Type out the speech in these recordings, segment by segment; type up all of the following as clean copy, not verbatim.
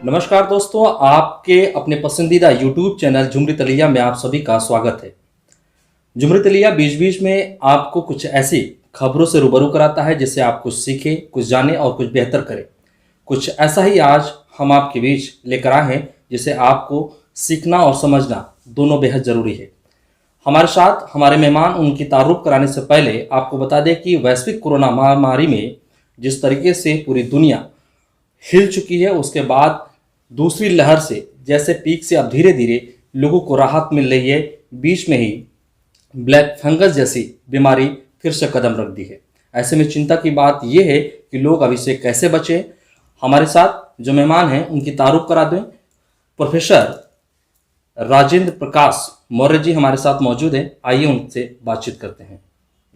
नमस्कार दोस्तों, आपके अपने पसंदीदा YouTube चैनल झुमरी तलिया में आप सभी का स्वागत है। झुमरी तलिया बीच बीच में आपको कुछ ऐसी खबरों से रूबरू कराता है जिससे आप कुछ सीखें, कुछ जानें और कुछ बेहतर करें। कुछ ऐसा ही आज हम आपके बीच लेकर आए हैं जिसे आपको सीखना और समझना दोनों बेहद ज़रूरी है। हमारे साथ हमारे मेहमान, उनकी तारुफ कराने से पहले आपको बता दें कि वैश्विक कोरोना महामारी में जिस तरीके से पूरी दुनिया हिल चुकी है, उसके बाद दूसरी लहर से जैसे पीक से अब धीरे धीरे लोगों को राहत मिल रही है। बीच में ही ब्लैक फंगस जैसी बीमारी फिर से कदम रख दी है। ऐसे में चिंता की बात यह है कि लोग अब इससे कैसे बचें। हमारे साथ जो मेहमान हैं उनकी तारुफ करा दें। प्रोफेसर राजेंद्र प्रकाश मौर्य जी हमारे साथ मौजूद हैं। आइए उनसे बातचीत करते हैं।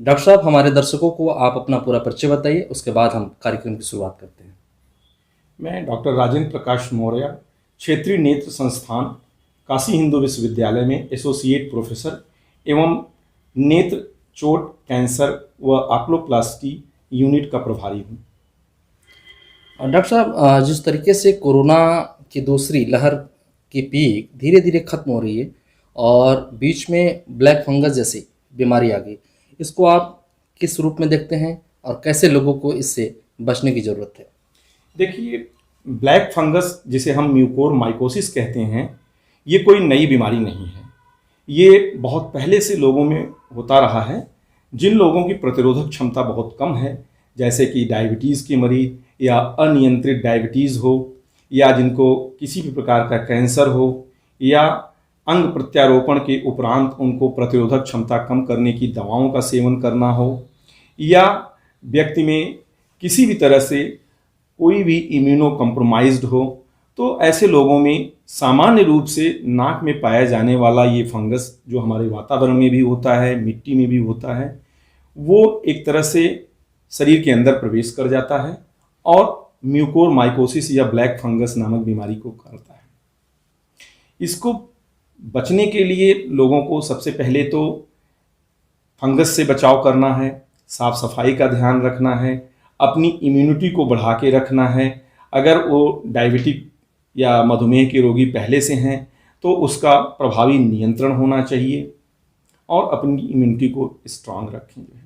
डॉक्टर साहब, हमारे दर्शकों को आप अपना पूरा परिचय बताइए, उसके बाद हम कार्यक्रम की शुरुआत करते हैं। मैं डॉक्टर राजेंद्र प्रकाश मौर्य, क्षेत्रीय नेत्र संस्थान काशी हिंदू विश्वविद्यालय में एसोसिएट प्रोफेसर एवं नेत्र, चोट, कैंसर व आक्लोप्लास्टी यूनिट का प्रभारी हूँ। डॉक्टर साहब, जिस तरीके से कोरोना की दूसरी लहर की पीक धीरे धीरे खत्म हो रही है और बीच में ब्लैक फंगस जैसी बीमारी आ गई, इसको आप किस रूप में देखते हैं और कैसे लोगों को इससे बचने की ज़रूरत है? देखिए, ब्लैक फंगस जिसे हम म्यूकोर माइकोसिस कहते हैं, ये कोई नई बीमारी नहीं है। ये बहुत पहले से लोगों में होता रहा है। जिन लोगों की प्रतिरोधक क्षमता बहुत कम है, जैसे कि डायबिटीज़ के मरीज या अनियंत्रित डायबिटीज़ हो, या जिनको किसी भी प्रकार का कैंसर हो, या अंग प्रत्यारोपण के उपरांत उनको प्रतिरोधक क्षमता कम करने की दवाओं का सेवन करना हो, या व्यक्ति में किसी भी तरह से कोई भी इम्यूनो कॉम्प्रोमाइज्ड हो, तो ऐसे लोगों में सामान्य रूप से नाक में पाया जाने वाला ये फंगस, जो हमारे वातावरण में भी होता है, मिट्टी में भी होता है, वो एक तरह से शरीर के अंदर प्रवेश कर जाता है और म्यूकोर माइकोसिस या ब्लैक फंगस नामक बीमारी को करता है। इसको बचने के लिए लोगों को सबसे पहले तो फंगस से बचाव करना है, साफ सफाई का ध्यान रखना है, अपनी इम्यूनिटी को बढ़ा के रखना है। अगर वो डायबिटिक या मधुमेह के रोगी पहले से हैं तो उसका प्रभावी नियंत्रण होना चाहिए और अपनी इम्यूनिटी को स्ट्रांग रखेंगे।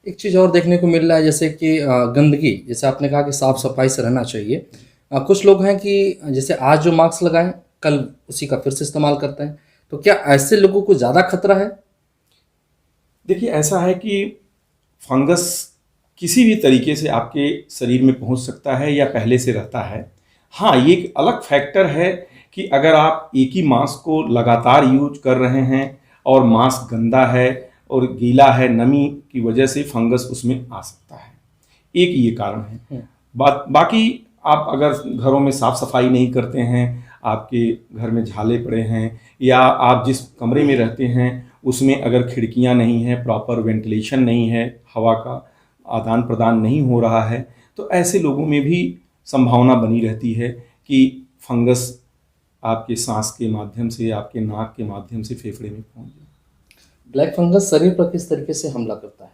एक चीज़ और देखने को मिल रहा है, जैसे कि गंदगी, जैसे आपने कहा कि साफ़ सफाई से रहना चाहिए। कुछ लोग हैं कि जैसे आज जो मास्क लगाएं, कल उसी का फिर से इस्तेमाल करते हैं, तो क्या ऐसे लोगों को ज़्यादा खतरा है? देखिए, ऐसा है कि फंगस किसी भी तरीके से आपके शरीर में पहुंच सकता है या पहले से रहता है। हाँ, ये एक अलग फैक्टर है कि अगर आप एक ही मास्क को लगातार यूज कर रहे हैं और मास्क गंदा है और गीला है, नमी की वजह से फंगस उसमें आ सकता है। एक ये कारण है। बाकी आप अगर घरों में साफ सफाई नहीं करते हैं, आपके घर में झाले पड़े हैं, या आप जिस कमरे में रहते हैं उसमें अगर खिड़कियां नहीं हैं, प्रॉपर वेंटिलेशन नहीं है, हवा का आदान प्रदान नहीं हो रहा है, तो ऐसे लोगों में भी संभावना बनी रहती है कि फंगस आपके सांस के माध्यम से, आपके नाक के माध्यम से फेफड़े में पहुंच जाए। ब्लैक फंगस शरीर पर किस तरीके से हमला करता है?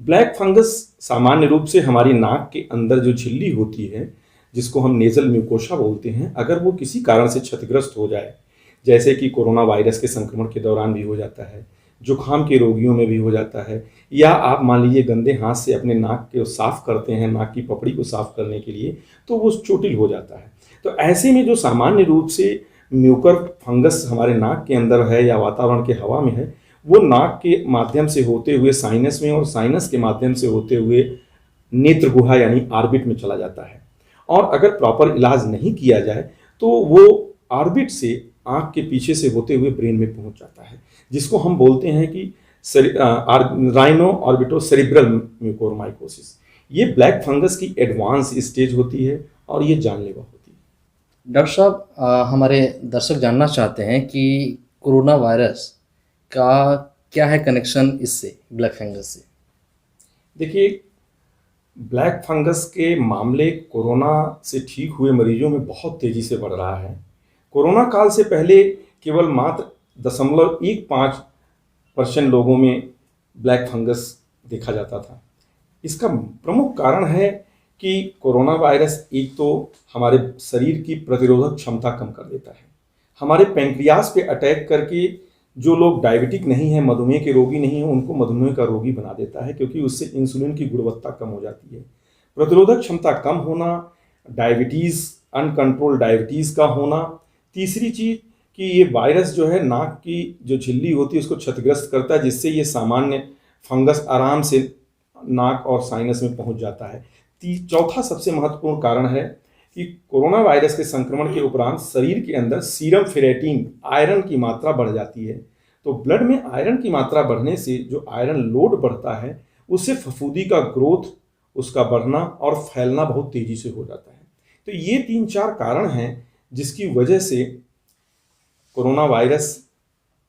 ब्लैक फंगस सामान्य रूप से हमारी नाक के अंदर जो झिल्ली होती है, जिसको हम नेजल म्यूकोसा बोलते हैं, अगर वो किसी कारण से क्षतिग्रस्त हो जाए, जैसे कि कोरोना वायरस के संक्रमण के दौरान भी हो जाता है, जुकाम के रोगियों में भी हो जाता है, या आप मान लीजिए गंदे हाथ से अपने नाक को साफ करते हैं, नाक की पपड़ी को साफ करने के लिए, तो वो चोटिल हो जाता है। तो ऐसे में जो सामान्य रूप से म्यूकर फंगस हमारे नाक के अंदर है या वातावरण के हवा में है, वो नाक के माध्यम से होते हुए साइनस में और साइनस के माध्यम से होते हुए नेत्र गुहा यानी ऑर्बिट में चला जाता है। और अगर प्रॉपर इलाज नहीं किया जाए तो वो ऑर्बिट से आँख के पीछे से होते हुए ब्रेन में पहुंच जाता है, जिसको हम बोलते हैं कि राइनो ऑर्बिटो सेरिब्रल म्यूकोर माइकोसिस। ये ब्लैक फंगस की एडवांस स्टेज होती है और ये जानलेवा होती है। डॉक्टर साहब, हमारे दर्शक जानना चाहते हैं कि कोरोना वायरस का क्या है कनेक्शन इससे, ब्लैक फंगस से? देखिए, ब्लैक फंगस के मामले कोरोना से ठीक हुए मरीजों में बहुत तेज़ी से बढ़ रहा है। कोरोना काल से पहले केवल मात्र 0.15% लोगों में ब्लैक फंगस देखा जाता था। इसका प्रमुख कारण है कि कोरोना वायरस एक तो हमारे शरीर की प्रतिरोधक क्षमता कम कर देता है, हमारे पैंक्रियास पे अटैक करके जो लोग डायबिटिक नहीं है, मधुमेह के रोगी नहीं हैं, उनको मधुमेह का रोगी बना देता है, क्योंकि उससे इंसुलिन की गुणवत्ता कम हो जाती है। प्रतिरोधक क्षमता कम होना, डायबिटीज़, अनकंट्रोल डायबिटीज़ का होना। तीसरी चीज़ कि ये वायरस जो है नाक की जो झिल्ली होती है उसको क्षतिग्रस्त करता है, जिससे ये सामान्य फंगस आराम से नाक और साइनस में पहुंच जाता है। चौथा सबसे महत्वपूर्ण कारण है कि कोरोना वायरस के संक्रमण के उपरांत शरीर के अंदर सीरम फेरेटिन, आयरन की मात्रा बढ़ जाती है। तो ब्लड में आयरन की मात्रा बढ़ने से जो आयरन लोड बढ़ता है, उससे फफूंदी का ग्रोथ, उसका बढ़ना और फैलना बहुत तेजी से हो जाता है। तो ये 3-4 कारण हैं जिसकी वजह से कोरोना वायरस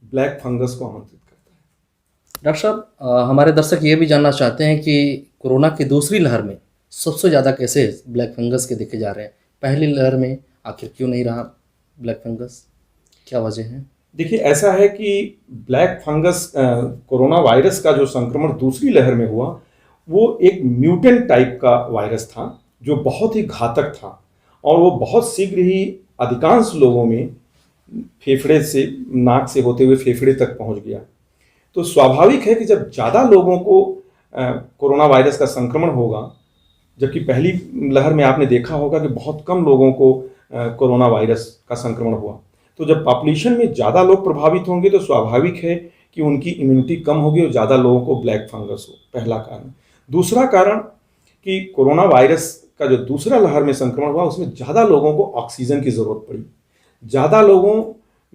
ब्लैक फंगस को आमंत्रित करता है। डॉक्टर साहब, हमारे दर्शक ये भी जानना चाहते हैं कि कोरोना की दूसरी लहर में सबसे ज़्यादा केसेस ब्लैक फंगस के देखे जा रहे हैं। पहली लहर में आखिर क्यों नहीं रहा ब्लैक फंगस, क्या वजह है? देखिए, ऐसा है कि ब्लैक फंगस कोरोना वायरस का जो संक्रमण दूसरी लहर में हुआ, वो एक म्यूटेंट टाइप का वायरस था जो बहुत ही घातक था, और वो बहुत शीघ्र ही अधिकांश लोगों में फेफड़े से, नाक से होते हुए फेफड़े तक पहुंच गया। तो स्वाभाविक है कि जब ज़्यादा लोगों को कोरोना वायरस का संक्रमण होगा, जबकि पहली लहर में आपने देखा होगा कि बहुत कम लोगों को कोरोना वायरस का संक्रमण हुआ, तो जब पॉपुलेशन में ज़्यादा लोग प्रभावित होंगे तो स्वाभाविक है कि उनकी इम्यूनिटी कम होगी और ज़्यादा लोगों को ब्लैक फंगस हो, पहला कारण। दूसरा कारण कि कोरोना वायरस का जो दूसरा लहर में संक्रमण हुआ, उसमें ज़्यादा लोगों को ऑक्सीजन की ज़रूरत पड़ी। ज़्यादा लोगों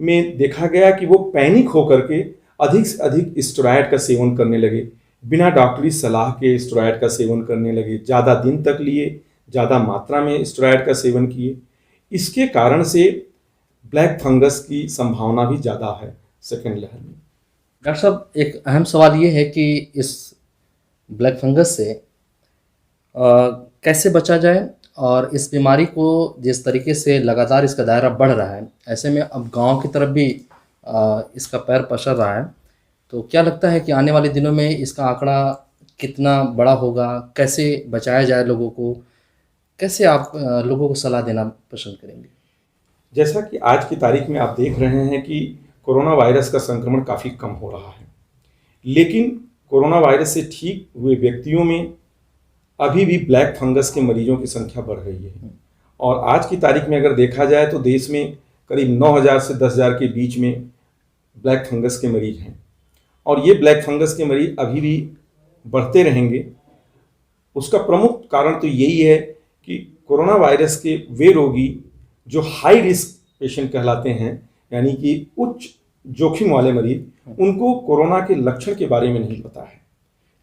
में देखा गया कि वो पैनिक होकर के अधिक से अधिक स्टेरॉयड का सेवन करने लगे, बिना डॉक्टरी सलाह के स्टेरॉयड का सेवन करने लगे, ज़्यादा दिन तक लिए, ज़्यादा मात्रा में स्टेरॉयड का सेवन किए। इसके कारण से ब्लैक फंगस की संभावना भी ज़्यादा है सेकेंड लहर में। डॉक्टर साहब, एक अहम सवाल ये है कि इस ब्लैक फंगस से कैसे बचा जाए, और इस बीमारी को जिस तरीके से लगातार इसका दायरा बढ़ रहा है, ऐसे में अब गांव की तरफ भी इसका पैर पसर रहा है, तो क्या लगता है कि आने वाले दिनों में इसका आंकड़ा कितना बड़ा होगा? कैसे बचाया जाए लोगों को? कैसे आप लोगों को सलाह देना पसंद करेंगे? जैसा कि आज की तारीख में आप देख रहे हैं कि कोरोना वायरस का संक्रमण काफ़ी कम हो रहा है, लेकिन कोरोना वायरस से ठीक हुए व्यक्तियों में अभी भी ब्लैक फंगस के मरीजों की संख्या बढ़ रही है। और आज की तारीख में अगर देखा जाए तो देश में करीब 9,000 से 10,000 के बीच में ब्लैक फंगस के मरीज हैं, और ये ब्लैक फंगस के मरीज अभी भी बढ़ते रहेंगे। उसका प्रमुख कारण तो यही है कि कोरोना वायरस के वे रोगी जो हाई रिस्क पेशेंट कहलाते हैं, यानी कि उच्च जोखिम वाले मरीज, उनको कोरोना के लक्षण के बारे में नहीं पता है।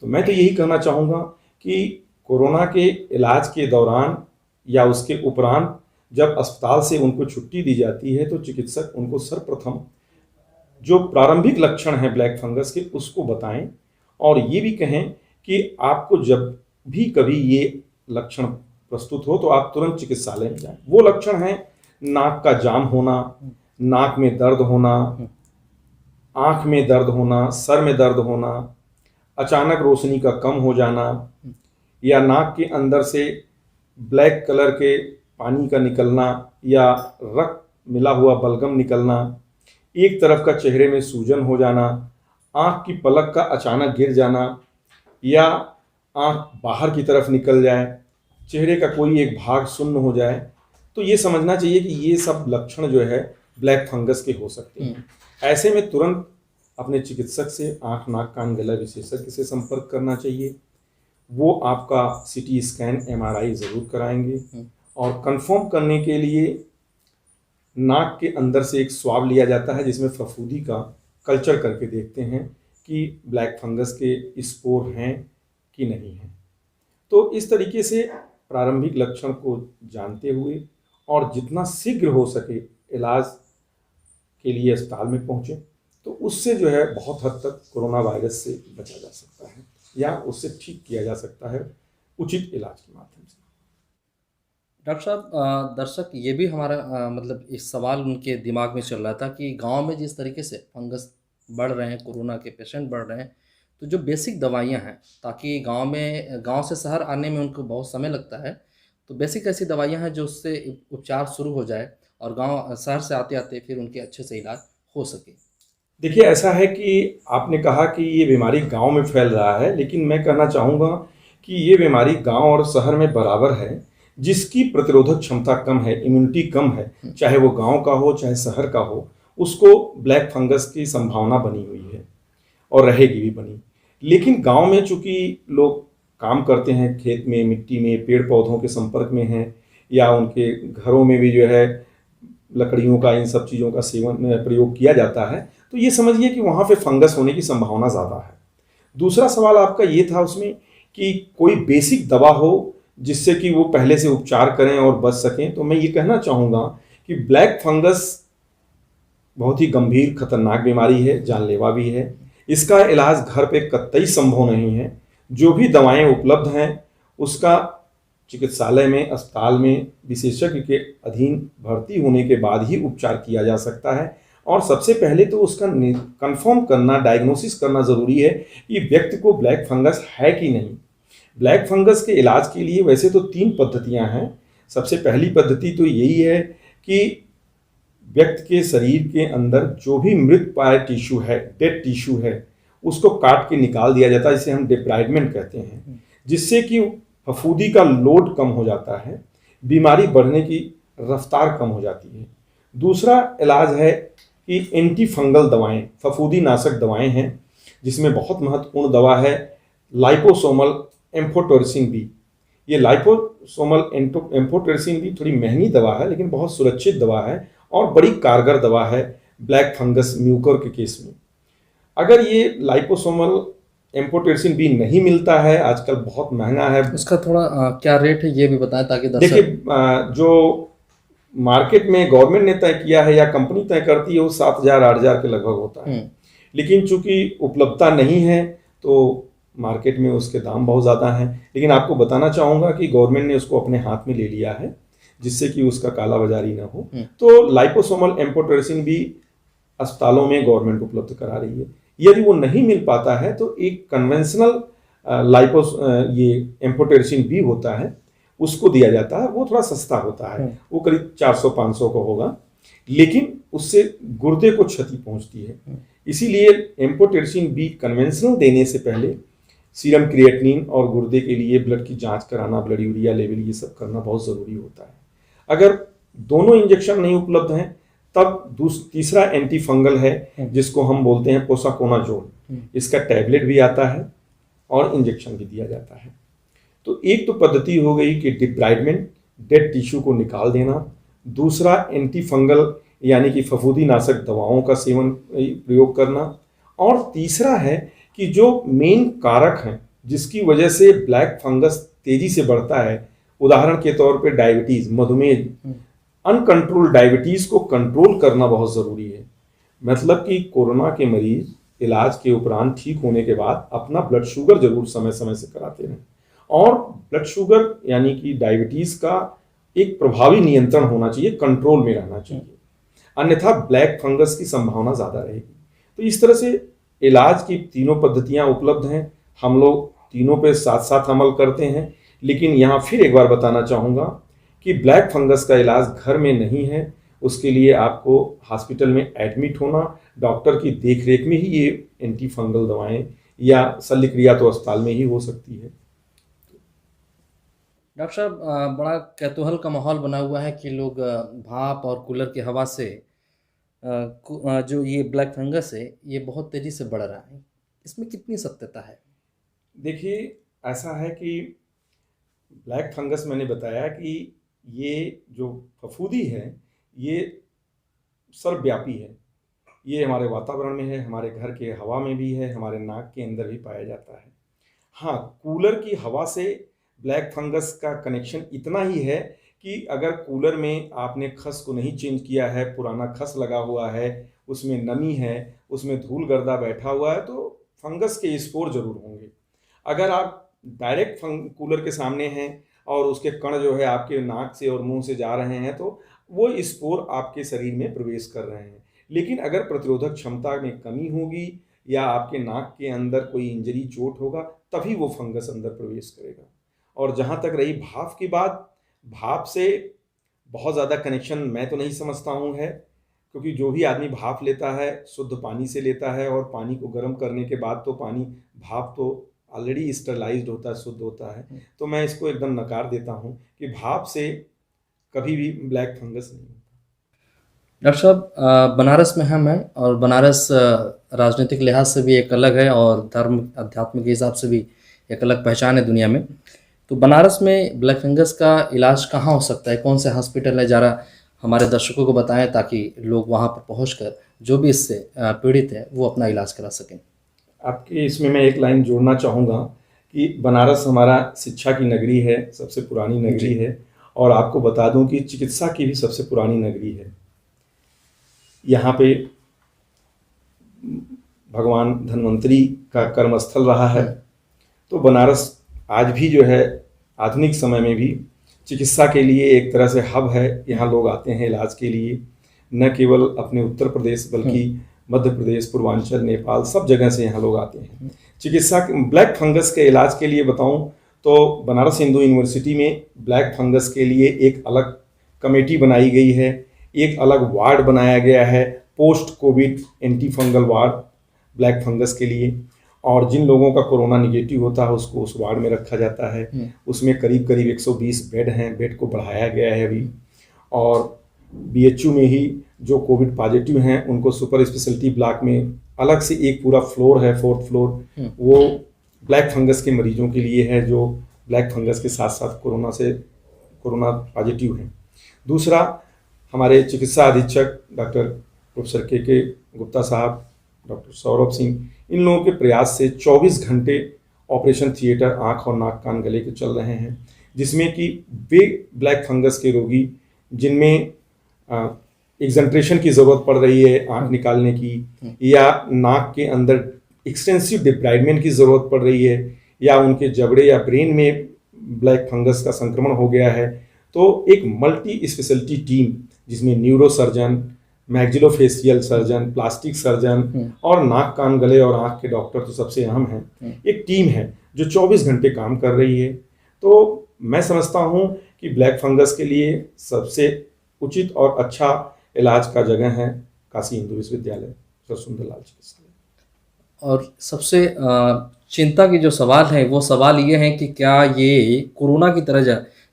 तो मैं तो यही कहना चाहूँगा कि कोरोना के इलाज के दौरान या उसके उपरांत जब अस्पताल से उनको छुट्टी दी जाती है, तो चिकित्सक उनको सर्वप्रथम जो प्रारंभिक लक्षण हैं ब्लैक फंगस के उसको बताएं, और ये भी कहें कि आपको जब भी कभी ये लक्षण प्रस्तुत हो तो आप तुरंत चिकित्सालय में जाएं। वो लक्षण हैं नाक का जाम होना, नाक में दर्द होना, आँख में दर्द होना, सर में दर्द होना, अचानक रोशनी का कम हो जाना, या नाक के अंदर से ब्लैक कलर के पानी का निकलना या रक्त मिला हुआ बलगम निकलना, एक तरफ का चेहरे में सूजन हो जाना, आँख की पलक का अचानक गिर जाना, या आँख बाहर की तरफ निकल जाए, चेहरे का कोई एक भाग सुन्न हो जाए, तो ये समझना चाहिए कि ये सब लक्षण जो है ब्लैक फंगस के हो सकते हैं। ऐसे में तुरंत अपने चिकित्सक से, आँख नाक कान गला विशेषज्ञ से संपर्क करना चाहिए। वो आपका सीटी स्कैन, एमआरआई ज़रूर कराएंगे, और कंफर्म करने के लिए नाक के अंदर से एक स्वाब लिया जाता है जिसमें फफूंदी का कल्चर करके देखते हैं कि ब्लैक फंगस के स्पोर हैं कि नहीं हैं। तो इस तरीके से प्रारंभिक लक्षण को जानते हुए और जितना शीघ्र हो सके इलाज के लिए अस्पताल में पहुँचें, तो उससे जो है बहुत हद तक कोरोना वायरस से बचा जा सकता है या उससे ठीक किया जा सकता है उचित इलाज के माध्यम से। डॉक्टर साहब, दर्शक ये भी हमारा मतलब एक सवाल उनके दिमाग में चल रहा था कि गांव में जिस तरीके से फंगस बढ़ रहे हैं, कोरोना के पेशेंट बढ़ रहे हैं, तो जो बेसिक दवाइयाँ हैं, ताकि गांव से शहर आने में उनको बहुत समय लगता है, तो बेसिक ऐसी दवाइयाँ हैं जो उससे उपचार शुरू हो जाए और गांव शहर से आते-आते फिर उनके अच्छे से इलाज हो सके। देखिए, ऐसा है कि आपने कहा कि ये बीमारी गाँव में फैल रहा है, लेकिन मैं कहना चाहूँगा कि ये बीमारी गाँव और शहर में बराबर है। जिसकी प्रतिरोधक क्षमता कम है, इम्यूनिटी कम है, चाहे वो गाँव का हो, चाहे शहर का हो, उसको ब्लैक फंगस की संभावना बनी हुई है और रहेगी भी बनी। लेकिन गाँव में चूँकि लोग काम करते हैं, खेत में, मिट्टी में, पेड़-पौधों के संपर्क में हैं, या उनके घरों में भी जो है लकड़ियों का, इन सब चीज़ों का सेवन प्रयोग किया जाता है, तो ये समझिए कि वहाँ पे फंगस होने की संभावना ज़्यादा है। दूसरा सवाल आपका ये था उसमें कि कोई बेसिक दवा हो जिससे कि वो पहले से उपचार करें और बच सकें, तो मैं ये कहना चाहूँगा कि ब्लैक फंगस बहुत ही गंभीर खतरनाक बीमारी है, जानलेवा भी है। इसका इलाज घर पे कतई संभव नहीं है। जो भी दवाएं उपलब्ध हैं उसका चिकित्सालय में, अस्पताल में विशेषज्ञ के अधीन भर्ती होने के बाद ही उपचार किया जा सकता है। और सबसे पहले तो उसका कंफर्म करना, डायग्नोसिस करना ज़रूरी है कि व्यक्ति को ब्लैक फंगस है कि नहीं। ब्लैक फंगस के इलाज के लिए वैसे तो 3 पद्धतियां हैं। सबसे पहली पद्धति तो यही है कि व्यक्ति के शरीर के अंदर जो भी मृत पाए टिश्यू है, डेड टिश्यू है, उसको काट के निकाल दिया जाता है, जिसे हम डिब्राइडमेंट कहते हैं, जिससे कि फफूंदी का लोड कम हो जाता है, बीमारी बढ़ने की रफ्तार कम हो जाती है। दूसरा इलाज है कि एंटी फंगल दवाएं, फफूंदी नाशक दवाएं हैं, जिसमें बहुत महत्वपूर्ण दवा है लाइपोसोमल एम्फोटेरिसिन बी। ये लाइपोसोमल एम्फोटेरिसिन बी थोड़ी महंगी दवा है, लेकिन बहुत सुरक्षित दवा है और बड़ी कारगर दवा है ब्लैक फंगस म्यूकर के केस में। अगर ये लाइपोसोमल एम्फोटेरिसिन बी नहीं मिलता है, आजकल बहुत महंगा है। उसका थोड़ा क्या रेट है ये भी बताएं ताकि देखिए, जो मार्केट में गवर्नमेंट ने तय किया है या कंपनी तय करती है वो 7,000-8,000 के लगभग होता है। लेकिन चूंकि उपलब्धता नहीं है तो मार्केट में उसके दाम बहुत ज़्यादा हैं। लेकिन आपको बताना चाहूँगा कि गवर्नमेंट ने उसको अपने हाथ में ले लिया है, जिससे कि उसका काला बाजारी ना हो। तो लाइपोसोमल एम्फोटेरिसिन भी अस्पतालों में गवर्नमेंट उपलब्ध करा रही है। यदि वो नहीं मिल पाता है तो एक कन्वेंशनल ये एम्फोटेरिसिन भी होता है, उसको दिया जाता है। वो थोड़ा सस्ता होता है, वो करीब 400-500 का होगा, लेकिन उससे गुर्दे को क्षति पहुंचती है। इसीलिए एम्फोटेरिसिन बी कन्वेंशनल देने से पहले सीरम क्रिएटिनिन और गुर्दे के लिए ब्लड की जांच कराना, ब्लड यूरिया लेवल, ये सब करना बहुत ज़रूरी होता है। अगर दोनों इंजेक्शन नहीं उपलब्ध हैं तब तीसरा एंटी फंगल है, जिसको हम बोलते हैं पोसाकोनाजोल। इसका टैबलेट भी आता है और इंजेक्शन भी दिया जाता है। तो एक तो पद्धति हो गई कि डिब्राइडमेंट, डेड टिश्यू को निकाल देना। दूसरा एंटी फंगल यानी कि फफूंदी नाशक दवाओं का सेवन प्रयोग करना। और तीसरा है कि जो मेन कारक हैं जिसकी वजह से ब्लैक फंगस तेजी से बढ़ता है, उदाहरण के तौर पे डायबिटीज़, मधुमेह, अनकंट्रोल डायबिटीज़ को कंट्रोल करना बहुत ज़रूरी है। मतलब कि कोरोना के मरीज इलाज के उपरांत ठीक होने के बाद अपना ब्लड शुगर जरूर समय समय से कराते रहें। और ब्लड शुगर यानी कि डायबिटीज़ का एक प्रभावी नियंत्रण होना चाहिए, कंट्रोल में रहना चाहिए, अन्यथा ब्लैक फंगस की संभावना ज़्यादा रहेगी। तो इस तरह से इलाज की तीनों पद्धतियां उपलब्ध हैं, हम लोग तीनों पे साथ साथ अमल करते हैं। लेकिन यहाँ फिर एक बार बताना चाहूँगा कि ब्लैक फंगस का इलाज घर में नहीं है, उसके लिए आपको हॉस्पिटल में एडमिट होना, डॉक्टर की देखरेख में ही ये एंटी फंगल दवाएं या शल्य क्रिया तो अस्पताल में ही हो सकती है। डॉक्टर साहब, बड़ा कौतूहल का माहौल बना हुआ है कि लोग भाप और कूलर की हवा से जो ये ब्लैक फंगस है ये बहुत तेज़ी से बढ़ रहा है, इसमें कितनी सत्यता है? देखिए, ऐसा है कि ब्लैक फंगस मैंने बताया कि ये जो फफूंदी है ये सर्वव्यापी है। ये हमारे वातावरण में है, हमारे घर के हवा में भी है, हमारे नाक के अंदर भी पाया जाता है। हाँ, कूलर की हवा से ब्लैक फंगस का कनेक्शन इतना ही है कि अगर कूलर में आपने खस को नहीं चेंज किया है, पुराना खस लगा हुआ है, उसमें नमी है, उसमें धूल गर्दा बैठा हुआ है, तो फंगस के स्पोर जरूर होंगे। अगर आप डायरेक्ट कूलर के सामने हैं और उसके कण जो है आपके नाक से और मुंह से जा रहे हैं तो वो स्पोर आपके शरीर में प्रवेश कर रहे हैं। लेकिन अगर प्रतिरोधक क्षमता में कमी होगी या आपके नाक के अंदर कोई इंजरी चोट होगा, तभी वो फंगस अंदर प्रवेश करेगा। और जहाँ तक रही भाप की बात, भाप से बहुत ज़्यादा कनेक्शन मैं तो नहीं समझता हूँ है, क्योंकि जो भी आदमी भाप लेता है शुद्ध पानी से लेता है, और पानी को गर्म करने के बाद तो पानी भाप तो ऑलरेडी स्टरलाइज्ड होता है, शुद्ध होता है। तो मैं इसको एकदम नकार देता हूँ कि भाप से कभी भी ब्लैक फंगस नहीं होता। डॉक्टर साहब, बनारस में हम हैं और बनारस राजनीतिक लिहाज से भी एक अलग है और धर्म अध्यात्म के हिसाब से भी एक अलग पहचान है दुनिया में। तो बनारस में ब्लैक फंगस का इलाज कहाँ हो सकता है, कौन से हॉस्पिटल है, ज़रा हमारे दर्शकों को बताएं ताकि लोग वहाँ पर पहुँचकर जो भी इससे पीड़ित है वो अपना इलाज करा सकें। आपके इसमें मैं एक लाइन जोड़ना चाहूँगा कि बनारस हमारा शिक्षा की नगरी है, सबसे पुरानी नगरी है, और आपको बता दूं कि चिकित्सा की भी सबसे पुरानी नगरी है। यहाँ पे भगवान धन्वंतरी का कर्मस्थल रहा है। तो बनारस आज भी जो है आधुनिक समय में भी चिकित्सा के लिए एक तरह से हब है। यहाँ लोग आते हैं इलाज के लिए, न केवल अपने उत्तर प्रदेश बल्कि मध्य प्रदेश, पूर्वांचल, नेपाल, सब जगह से यहाँ लोग आते हैं चिकित्सा। ब्लैक फंगस के इलाज के लिए बताऊं तो बनारस हिंदू यूनिवर्सिटी में ब्लैक फंगस के लिए एक अलग कमेटी बनाई गई है, एक अलग वार्ड बनाया गया है, post Covid anti fungal ward black fungus के लिए। और जिन लोगों का कोरोना निगेटिव होता है उसको उस वार्ड में रखा जाता है। उसमें करीब करीब 120 बेड हैं, बेड को बढ़ाया गया है अभी। और बीएचयू में ही जो कोविड पॉजिटिव हैं उनको सुपर स्पेशलिटी ब्लॉक में अलग से एक पूरा फ्लोर है, 4th फ्लोर, वो ब्लैक फंगस के मरीजों के लिए है जो ब्लैक फंगस के साथ साथ कोरोना पॉजिटिव हैं। दूसरा, हमारे चिकित्सा अधीक्षक डॉक्टर प्रोफेसर के गुप्ता साहब, डॉक्टर सौरभ सिंह, इन लोगों के प्रयास से 24 घंटे ऑपरेशन थिएटर आँख और नाक कान गले के चल रहे हैं, जिसमें कि वे ब्लैक फंगस के रोगी जिनमें एक्सेंट्रेशन की ज़रूरत पड़ रही है आँख निकालने की, या नाक के अंदर एक्सटेंसिव डिब्राइडमेंट की ज़रूरत पड़ रही है, या उनके जबड़े या ब्रेन में ब्लैक फंगस का संक्रमण हो गया है, तो एक मल्टी स्पेशलिटी टीम जिसमें neuro surgeon, maxillofacial surgeon, plastic surgeon और नाक कान गले और आँख के डॉक्टर तो सबसे अहम हैं, एक टीम है जो 24 घंटे काम कर रही है। तो मैं समझता हूँ कि ब्लैक फंगस के लिए सबसे उचित और अच्छा इलाज का जगह है काशी हिंदू विश्वविद्यालय, सर सुंदरलाल चिकित्सालय। और सबसे चिंता की जो सवाल है वो सवाल ये है कि क्या ये कोरोना की तरह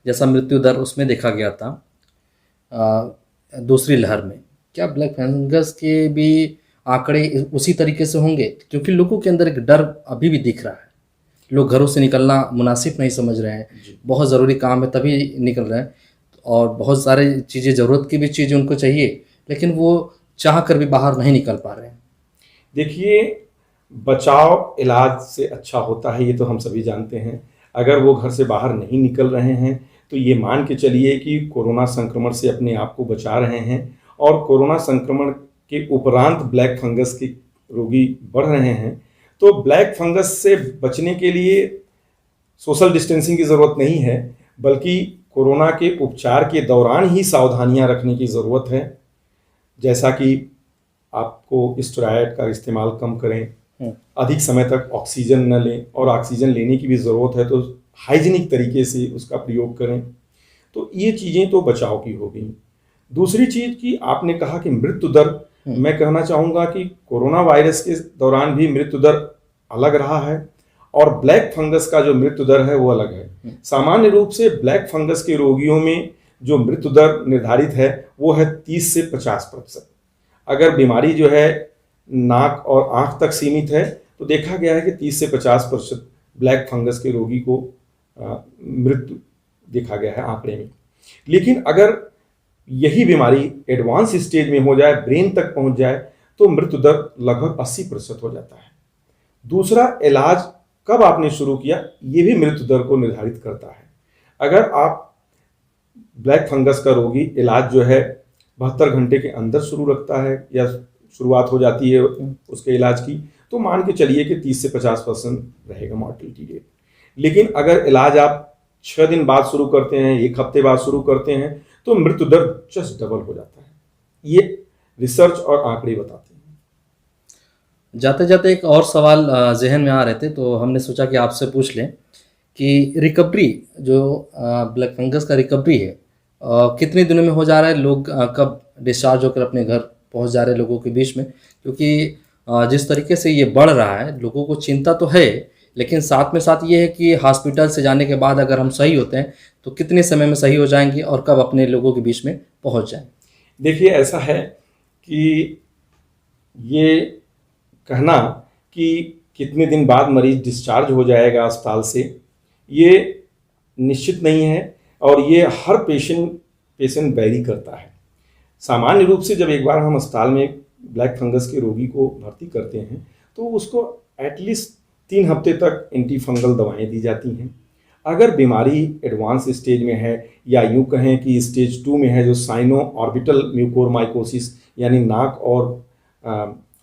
जैसा मृत्यु दर उसमें देखा गया था दूसरी लहर में, क्या ब्लैक फंगस के भी आंकड़े उसी तरीके से होंगे? क्योंकि लोगों के अंदर एक डर अभी भी दिख रहा है, लोग घरों से निकलना मुनासिब नहीं समझ रहे हैं, बहुत ज़रूरी काम है तभी निकल रहे हैं, और बहुत सारी चीज़ें, ज़रूरत की भी चीज़ें उनको चाहिए, लेकिन वो चाह कर भी बाहर नहीं निकल पा रहे हैं। देखिए, बचाव इलाज से अच्छा होता है, ये तो हम सभी जानते हैं। अगर वो घर से बाहर नहीं निकल रहे हैं तो ये मान के चलिए कि कोरोना संक्रमण से अपने आप को बचा रहे हैं, और कोरोना संक्रमण के उपरांत ब्लैक फंगस के रोगी बढ़ रहे हैं। तो ब्लैक फंगस से बचने के लिए सोशल डिस्टेंसिंग की ज़रूरत नहीं है, बल्कि कोरोना के उपचार के दौरान ही सावधानियां रखने की ज़रूरत है। जैसा कि आपको स्टेरॉयड का इस्तेमाल कम करें, अधिक समय तक ऑक्सीजन न लें, और ऑक्सीजन लेने की भी ज़रूरत है तो हाइजीनिक तरीके से उसका प्रयोग करें। तो ये चीज़ें तो बचाव की हो गई। दूसरी चीज़ कि आपने कहा कि मृत्यु दर, मैं कहना चाहूँगा कि कोरोना वायरस के दौरान भी मृत्यु दर अलग रहा है, और ब्लैक फंगस का जो मृत्यु दर है वो अलग है। सामान्य रूप से ब्लैक फंगस के रोगियों में जो मृत्यु दर निर्धारित है वो है 30 से 50%। अगर बीमारी जो है नाक और आँख तक सीमित है तो देखा गया है कि 30 से 50% ब्लैक फंगस के रोगी को मृत्यु देखा गया है आंकड़े में। लेकिन अगर यही बीमारी एडवांस स्टेज में हो जाए, ब्रेन तक पहुंच जाए, तो मृत्यु दर लगभग 80% हो जाता है। दूसरा, इलाज कब आपने शुरू किया ये भी मृत्यु दर को निर्धारित करता है। अगर आप ब्लैक फंगस का रोगी इलाज जो है 72 घंटे के अंदर शुरू रखता है या शुरुआत हो जाती है उसके इलाज की, तो मान के चलिए कि 30 से 50% रहेगा मॉर्टेलिटी रेट। लेकिन अगर इलाज आप 6 दिन बाद शुरू करते हैं, 1 हफ्ते बाद शुरू करते हैं, तो मृत्यु दर जस्ट डबल हो जाता है। ये रिसर्च और आंकड़े बताते हैं। जाते जाते एक और सवाल जहन में आ रहे थे, तो हमने सोचा कि आपसे पूछ लें कि रिकवरी जो ब्लैक फंगस का रिकवरी है, कितने दिनों में हो जा रहा है? लोग कब डिस्चार्ज होकर अपने घर पहुंच जा रहे हैं लोगों के बीच में? क्योंकि जिस तरीके से ये बढ़ रहा है, लोगों को चिंता तो है, लेकिन साथ में साथ ये है कि हॉस्पिटल से जाने के बाद अगर हम सही होते हैं तो कितने समय में सही हो जाएंगे और कब अपने लोगों के बीच में पहुंच जाएंगे? देखिए, ऐसा है कि ये कहना कि कितने दिन बाद मरीज डिस्चार्ज हो जाएगा अस्पताल से, ये निश्चित नहीं है और ये हर पेशेंट पेशेंट वैरी करता है। सामान्य रूप से जब एक बार हम अस्पताल में ब्लैक फंगस के रोगी को भर्ती करते हैं तो उसको एटलीस्ट 3 हफ्ते तक एंटी फंगल दवाएं दी जाती हैं। अगर बीमारी एडवांस स्टेज में है या यूँ कहें कि स्टेज 2 में है, जो साइनो ऑर्बिटल म्यूकोरमाइकोसिस यानी नाक और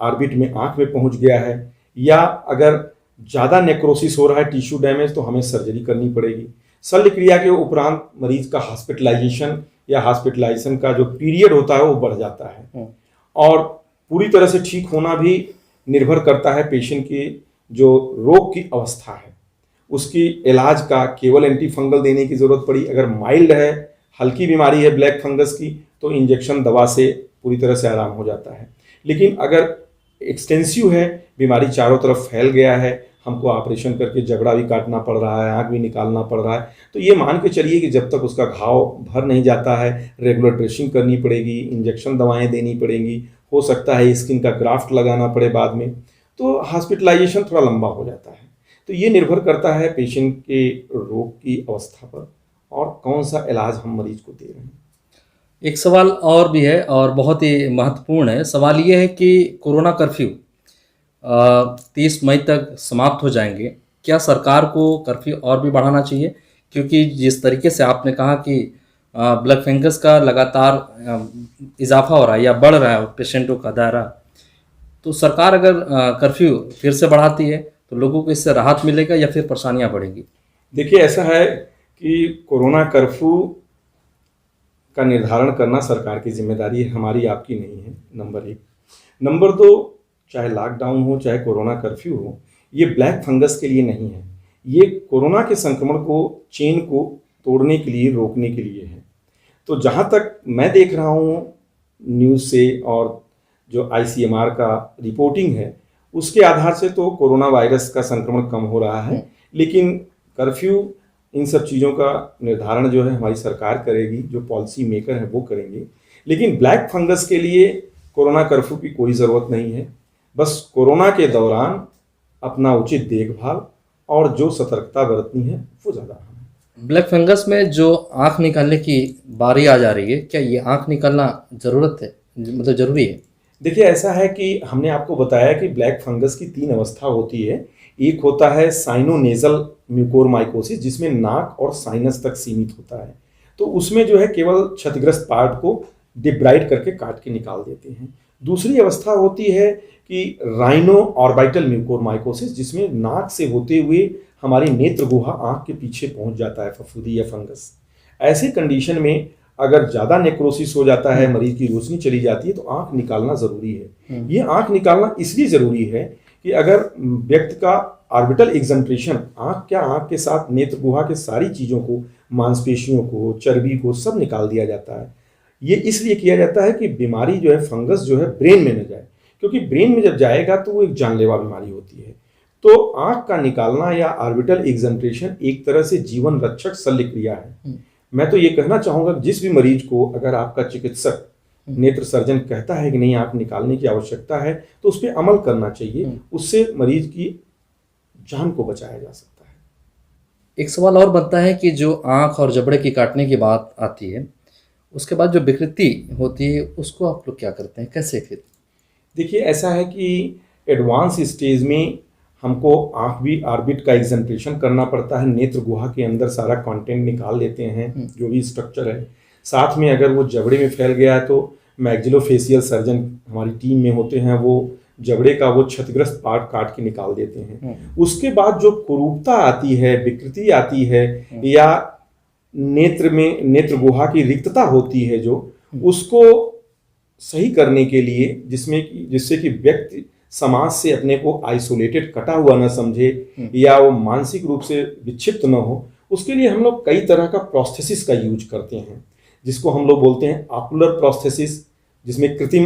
ऑर्बिट में आँख में पहुँच गया है, या अगर ज़्यादा नेक्रोसिस हो रहा है, टिश्यू डैमेज, तो हमें सर्जरी करनी पड़ेगी। शल्य क्रिया के उपरांत मरीज का हॉस्पिटलाइजेशन या हॉस्पिटलाइजेशन का जो पीरियड होता है वो बढ़ जाता है और पूरी तरह से ठीक होना भी निर्भर करता है पेशेंट की जो रोग की अवस्था है, उसकी इलाज का। केवल एंटी फंगल देने की ज़रूरत पड़ी, अगर माइल्ड है, हल्की बीमारी है ब्लैक फंगस की, तो इंजेक्शन दवा से पूरी तरह से आराम हो जाता है। लेकिन अगर एक्सटेंसिव है, बीमारी चारों तरफ फैल गया है, हमको ऑपरेशन करके जबड़ा भी काटना पड़ रहा है, आँख भी निकालना पड़ रहा है, तो ये मान के चलिए कि जब तक उसका घाव भर नहीं जाता है, रेगुलर ड्रेसिंग करनी पड़ेगी, इंजेक्शन दवाएं देनी पड़ेंगी, हो सकता है स्किन का ग्राफ्ट लगाना पड़े बाद में, तो हॉस्पिटलाइजेशन थोड़ा लंबा हो जाता है। तो ये निर्भर करता है पेशेंट के रोग की अवस्था पर और कौन सा इलाज हम मरीज को दे रहे हैं। एक सवाल और भी है और बहुत ही महत्वपूर्ण है। सवाल ये है कि कोरोना कर्फ्यू 30 मई तक समाप्त हो जाएंगे, क्या सरकार को कर्फ्यू और भी बढ़ाना चाहिए? क्योंकि जिस तरीके से आपने कहा कि ब्लैक फंगस का लगातार इजाफा हो रहा है या बढ़ रहा है पेशेंटों का दायरा, तो सरकार अगर कर्फ्यू फिर से बढ़ाती है तो लोगों को इससे राहत मिलेगा या फिर परेशानियां बढ़ेंगी? देखिए, ऐसा है कि कोरोना कर्फ्यू का निर्धारण करना सरकार की जिम्मेदारी है, हमारी आपकी नहीं है, नंबर 1। नंबर 2, चाहे लॉकडाउन हो चाहे कोरोना कर्फ्यू हो, ये ब्लैक फंगस के लिए नहीं है, ये कोरोना के संक्रमण को चेन को तोड़ने के लिए, रोकने के लिए है। तो जहाँ तक मैं देख रहा हूँ न्यूज़ से और जो ICMR का रिपोर्टिंग है उसके आधार से, तो कोरोना वायरस का संक्रमण कम हो रहा है। लेकिन कर्फ्यू, इन सब चीज़ों का निर्धारण जो है हमारी सरकार करेगी, जो पॉलिसी मेकर हैं वो करेंगे। लेकिन ब्लैक फंगस के लिए कोरोना कर्फ्यू की कोई ज़रूरत नहीं है, बस कोरोना के दौरान अपना उचित देखभाल और जो सतर्कता बरतनी है वो ज़्यादा है। ब्लैक फंगस में जो आँख निकालने की बारी आ जा रही है, क्या ये आँख निकालना ज़रूरत है, मतलब ज़रूरी है? देखिए, ऐसा है कि हमने आपको बताया कि ब्लैक फंगस की 3 अवस्था होती है। एक होता है साइनोनेजल म्यूकोरमाइकोसिस, जिसमें नाक और साइनस तक सीमित होता है, तो उसमें जो है केवल क्षतिग्रस्त पार्ट को डिब्राइड करके काट के निकाल देते हैं। दूसरी अवस्था होती है कि राइनो ऑर्बिटल म्यूकोरमाइकोसिस, जिसमें नाक से होते हुए हमारी नेत्र गुहा आँख के पीछे पहुंच जाता है फफूंदी या फंगस। ऐसे कंडीशन में अगर ज़्यादा नेक्रोसिस हो जाता है, मरीज की रोशनी चली जाती है, तो आँख निकालना ज़रूरी है। ये आँख निकालना इसलिए ज़रूरी है कि अगर व्यक्ति का ऑर्बिटल एग्जंट्रेशन, आँख के साथ नेत्र गुहा के सारी चीज़ों को, मांसपेशियों को, चर्बी को सब निकाल दिया जाता है। ये इसलिए किया जाता है कि बीमारी जो है, फंगस जो है, ब्रेन में न जाए, क्योंकि ब्रेन में जब जाएगा तो वो एक जानलेवा बीमारी होती है। तो आँख का निकालना या ऑर्बिटल एग्जंट्रेशन एक तरह से जीवन रक्षक शल्य क्रिया है। मैं तो ये कहना चाहूँगा कि जिस भी मरीज को अगर आपका चिकित्सक, नेत्र सर्जन कहता है कि नहीं आँख निकालने की आवश्यकता है, तो उस पर अमल करना चाहिए, उससे मरीज की जान को बचाया जा सकता है। एक सवाल और बनता है कि जो आँख और जबड़े की काटने की बात आती है, उसके बाद जो विकृति होती है उसको आप लोग क्या करते हैं, कैसे फिर? देखिए, ऐसा है कि एडवांस स्टेज में हमको आँख भी ऑर्बिट का एग्जंट्रेशन करना पड़ता है, नेत्र गुहा के अंदर सारा कंटेंट निकाल लेते हैं, जो भी स्ट्रक्चर है। साथ में अगर वो जबड़े में फैल गया है तो मैक्सिलोफेशियल सर्जन हमारी टीम में होते हैं, वो जबड़े का वो क्षतिग्रस्त पार्ट काट के निकाल देते हैं। उसके बाद जो कुरूपता आती है, विकृति आती है, या नेत्र गुहा की रिक्तता होती है, जो उसको सही करने के लिए, जिससे कि व्यक्ति समाज से अपने को आइसोलेटेड कटा हुआ न समझे या वो मानसिक रूप से विक्षिप्त न हो, उसके लिए हम लोग कई तरह का प्रोस्थेसिस का यूज करते हैं, जिसको हम लोग बोलते हैं ऑकुलर प्रोस्थेसिस, जिसमें कृत्रिम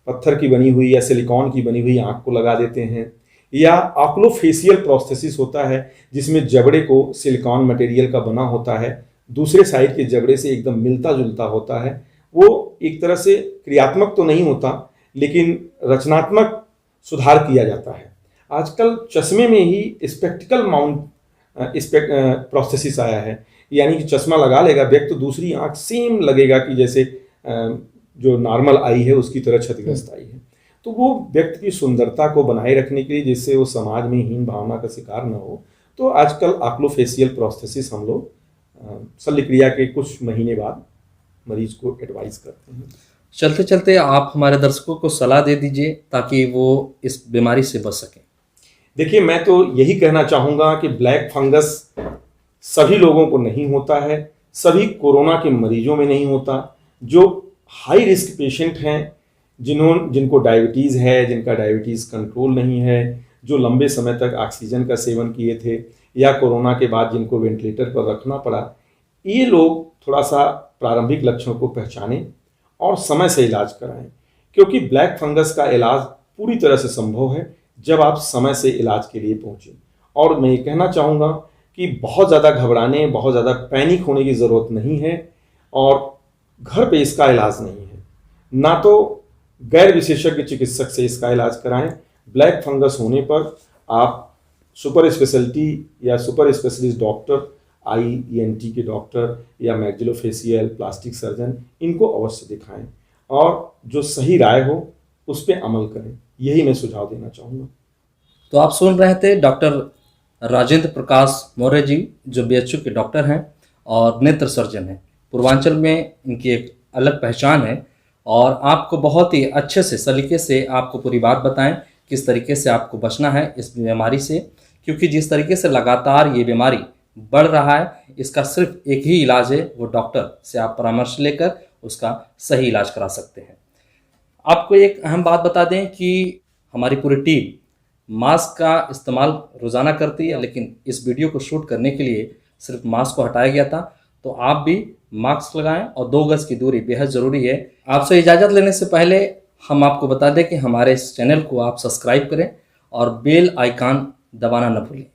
पत्थर की बनी हुई या सिलिकॉन की बनी हुई आंख को लगा देते हैं, या ऑक्लोफेशियल प्रोस्थेसिस होता है जिसमें जबड़े को सिलिकॉन मटेरियल का बना होता है, दूसरे साइड के जबड़े से एकदम मिलता जुलता होता है। वो एक तरह से क्रियात्मक तो नहीं होता लेकिन रचनात्मक सुधार किया जाता है। आजकल चश्मे में ही स्पेक्टिकल माउंट प्रोस्थेसिस आया है, यानी कि चश्मा लगा लेगा व्यक्ति तो दूसरी आंख सेम लगेगा कि जैसे जो नॉर्मल आई है उसकी तरह क्षतिग्रस्त आई है। तो वो व्यक्ति की सुंदरता को बनाए रखने के लिए, जिससे वो समाज में हीन भावना का शिकार न हो, तो आजकल ऑक्लोफेशियल प्रोस्थेसिस हम लोग शल्य क्रिया के कुछ महीने बाद मरीज को एडवाइस करते हैं। चलते चलते आप हमारे दर्शकों को सलाह दे दीजिए ताकि वो इस बीमारी से बच सकें। देखिए, मैं तो यही कहना चाहूँगा कि ब्लैक फंगस सभी लोगों को नहीं होता है, सभी कोरोना के मरीजों में नहीं होता। जो हाई रिस्क पेशेंट हैं, जिनको डायबिटीज़ है, जिनका डायबिटीज़ कंट्रोल नहीं है, जो लंबे समय तक ऑक्सीजन का सेवन किए थे या कोरोना के बाद जिनको वेंटिलेटर पर रखना पड़ा, ये लोग थोड़ा सा प्रारंभिक लक्षणों को पहचानें और समय से इलाज कराएं, क्योंकि ब्लैक फंगस का इलाज पूरी तरह से संभव है जब आप समय से इलाज के लिए पहुँचें। और मैं ये कहना चाहूँगा कि बहुत ज़्यादा घबराने, बहुत ज़्यादा पैनिक होने की ज़रूरत नहीं है, और घर पे इसका इलाज नहीं है। ना तो गैर विशेषज्ञ चिकित्सक से इसका इलाज कराएं। ब्लैक फंगस होने पर आप सुपर स्पेशलिटी या सुपर स्पेशलिस्ट डॉक्टर, IENT के डॉक्टर या मैक्सिलोफेशियल प्लास्टिक सर्जन, इनको अवश्य दिखाएं और जो सही राय हो उस पर अमल करें। यही मैं सुझाव देना चाहूँगा। तो आप सुन रहे थे डॉक्टर राजेंद्र प्रकाश मौर्य जी, जो BHU के डॉक्टर हैं और नेत्र सर्जन हैं। पूर्वांचल में इनकी एक अलग पहचान है और आपको बहुत ही अच्छे से सलीके से आपको पूरी बात बताएं किस तरीके से आपको बचना है इस बीमारी से, क्योंकि जिस तरीके से लगातार ये बीमारी बढ़ रहा है, इसका सिर्फ एक ही इलाज है, वो डॉक्टर से आप परामर्श लेकर उसका सही इलाज करा सकते हैं। आपको एक अहम बात बता दें कि हमारी पूरी टीम मास्क का इस्तेमाल रोज़ाना करती है, लेकिन इस वीडियो को शूट करने के लिए सिर्फ मास्क को हटाया गया था। तो आप भी मास्क लगाएं और 2 गज की दूरी बेहद ज़रूरी है। आपसे इजाज़त लेने से पहले हम आपको बता दें कि हमारे इस चैनल को आप सब्सक्राइब करें और बेल आइकन दबाना न भूलें।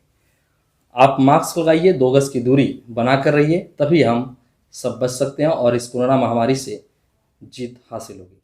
आप मास्क लगाइए, 2 गज की दूरी बना कर रहिए, तभी हम सब बच सकते हैं और इस कोरोना महामारी से जीत हासिल होगी।